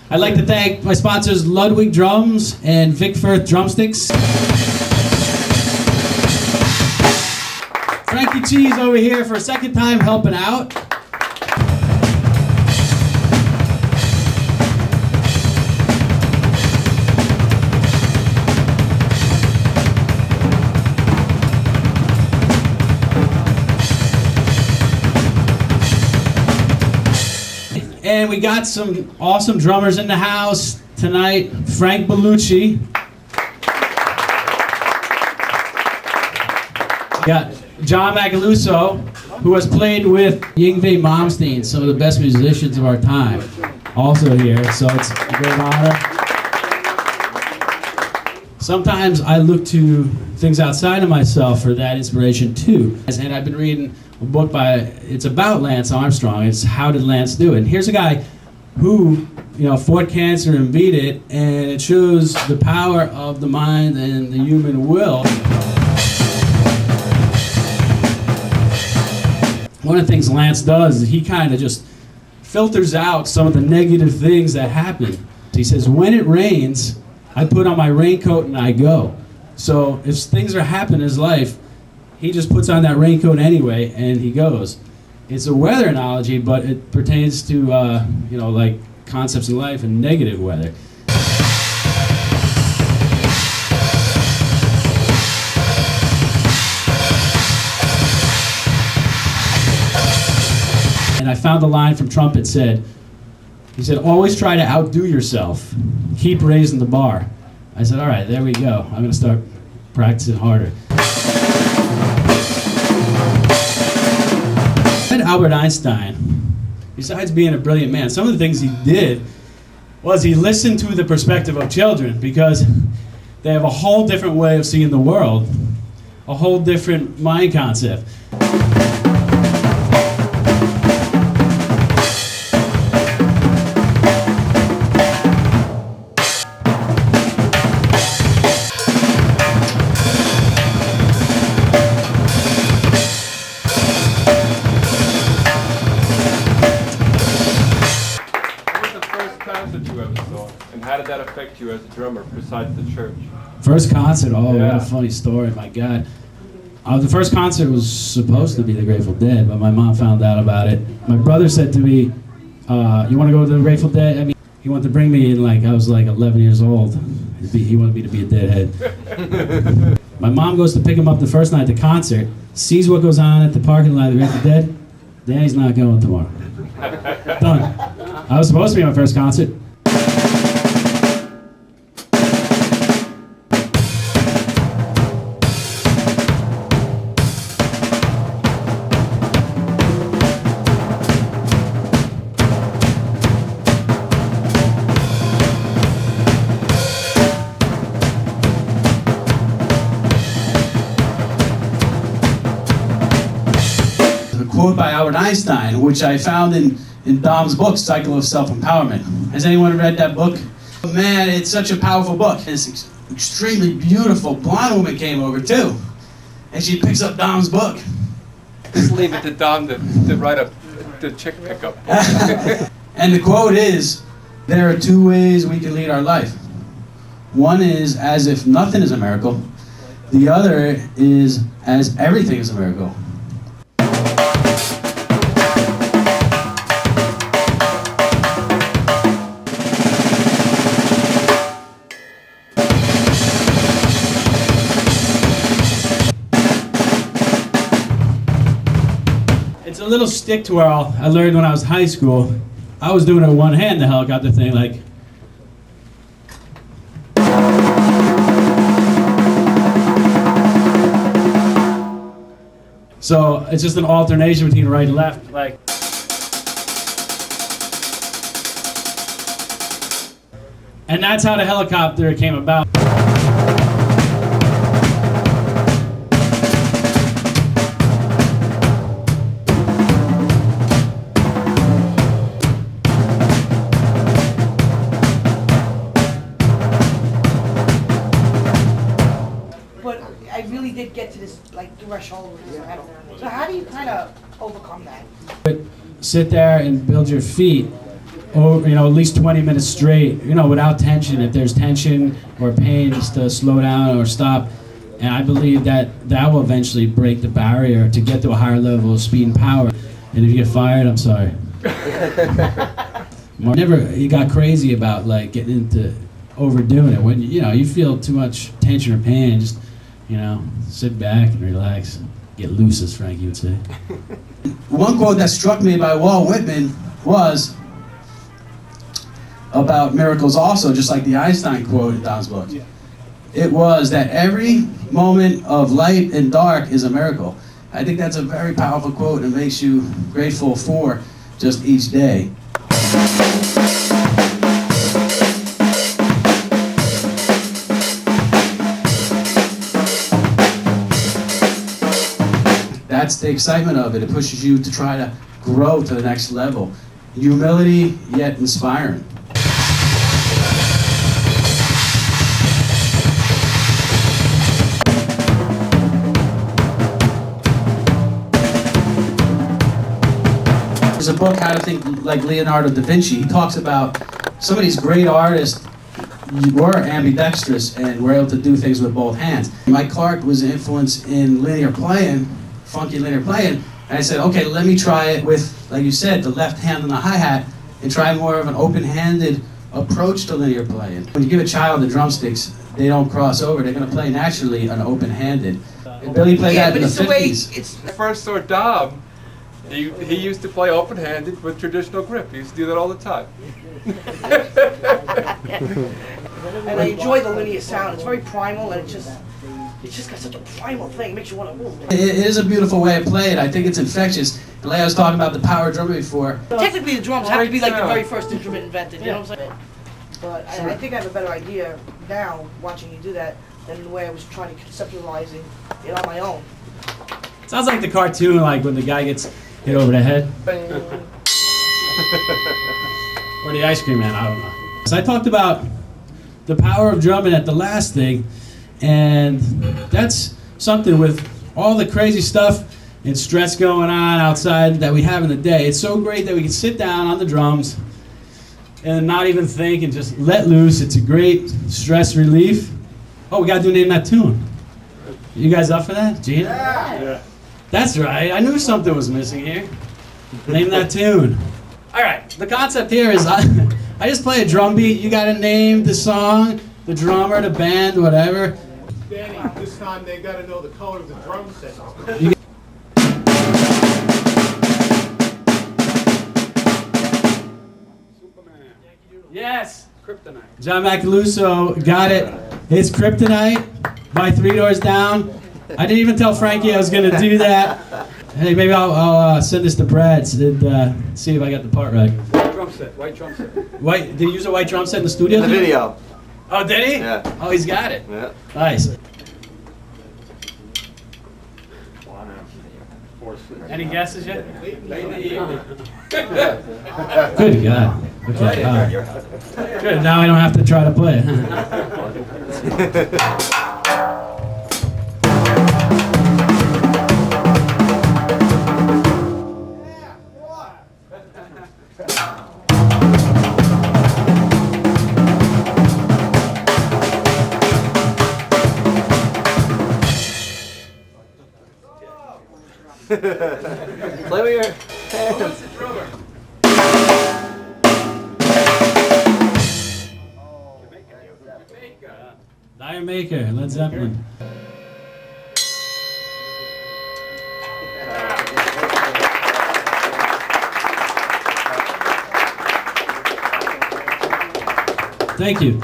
I'd like to thank my sponsors Ludwig Drums and Vic Firth Drumsticks. Frankie Cheese over here for a second time helping out. And we got some awesome drummers in the house tonight. Frank Bellucci. Got John Macaluso, who has played with Yngwie Malmsteen, some of the best musicians of our time, also here, so it's a great honor. Sometimes I look to things outside of myself for that inspiration too. And I've been reading a book it's about Lance Armstrong. It's How Did Lance Do It? And here's a guy who, fought cancer and beat it, and it shows the power of the mind and the human will. One of the things Lance does is he kind of just filters out some of the negative things that happen. He says, when it rains, I put on my raincoat and I go. So if things are happening in his life, he just puts on that raincoat anyway and he goes. It's a weather analogy, but it pertains to, like concepts in life and negative weather. And I found the line from Trump. He said, always try to outdo yourself. Keep raising the bar. I said, all right, there we go. I'm going to start practicing harder. Albert Einstein, besides being a brilliant man, some of the things he did was he listened to the perspective of children, because they have a whole different way of seeing the world, a whole different mind concept. And how did that affect you as a drummer, besides the church? First concert, what a funny story, my God. The first concert was supposed to be the Grateful Dead, but my mom found out about it. My brother said to me, you want to go to the Grateful Dead? He wanted to bring me in I was 11 years old. He wanted me to be a deadhead. My mom goes to pick him up the first night at the concert, sees what goes on at the parking lot of the Grateful Dead. Daddy's not going tomorrow. Done. I was supposed to be my first concert. Quote by Albert Einstein, which I found in Dom's book, Cycle of Self-Empowerment. Has anyone read that book? Man, it's such a powerful book. It's extremely beautiful. Blonde woman came over too, and she picks up Dom's book. Just leave it to Dom to write the chick pickup. And the quote is, there are two ways we can lead our life. One is as if nothing is a miracle. The other is as everything is a miracle. It's a little stick twirl I learned when I was in high school. I was doing it with one hand, the helicopter thing, So it's just an alternation between right and left, And that's how the helicopter came about. I really did get to this threshold. So how do you kind of overcome that? Sit there and build your feet you know, at least 20 minutes straight, you know, without tension. If there's tension or pain, just to slow down or stop. And I believe that that will eventually break the barrier to get to a higher level of speed and power. And if you get fired, I'm sorry. You got crazy about like getting into overdoing it. When you know you feel too much tension or pain, just sit back and relax, get loose, as Frankie would say. One quote that struck me by Walt Whitman was about miracles also, just like the Einstein quote in Don's book. It was that every moment of light and dark is a miracle. I think that's a very powerful quote and makes you grateful for just each day. That's the excitement of it. It pushes you to try to grow to the next level. Humility, yet inspiring. There's a book, How to Think Like Leonardo da Vinci. He talks about some of these great artists were ambidextrous and were able to do things with both hands. Mike Clark was an influence in linear playing, funky linear playing, and I said, okay, let me try it with, like you said, the left hand on the hi-hat, and try more of an open-handed approach to linear playing. When you give a child the drumsticks, they don't cross over. They're going to play naturally and open-handed. And Billy played that in the 50s. I first saw Dom, he used to play open-handed with traditional grip. He used to do that all the time. And I enjoy the linear sound. It's very primal, and it's just got such a primal thing. It makes you want to move. It is a beautiful way to play it. I think it's infectious. Leia was talking about the power drum before. Technically, the drums have to be like the very first instrument invented. You know what I'm saying? But I think I have a better idea now, watching you do that, than the way I was trying to conceptualizing it on my own. Sounds like the cartoon, like when the guy gets hit over the head. Or the ice cream man, I don't know. So I talked about the power of drumming at the last thing, and that's something with all the crazy stuff and stress going on outside that we have in the day. It's so great that we can sit down on the drums and not even think and just let loose. It's a great stress relief. Oh, we gotta do Name That Tune. You guys up for that? Gene? Yeah. That's right. I knew something was missing here. Name that tune. All right. The concept here is I just play a drum beat. You got to name the song, the drummer, the band, whatever. Danny, this time they got to know the color of the drum set. Yes. Kryptonite. John Macaluso got it. It's Kryptonite by Three Doors Down. I didn't even tell Frankie I was going to do that. Hey, maybe I'll send this to Brad and see if I got the part right. Drum set, white drum set. White? Did he use a white drum set in the studio? The video. Oh, did he? Yeah. Oh, he's got it. Yeah. Nice. Any guesses yet? Good God. Okay. Good. Now I don't have to try to play it. Play with your hands. Dire Maker, Led Zeppelin. Thank you.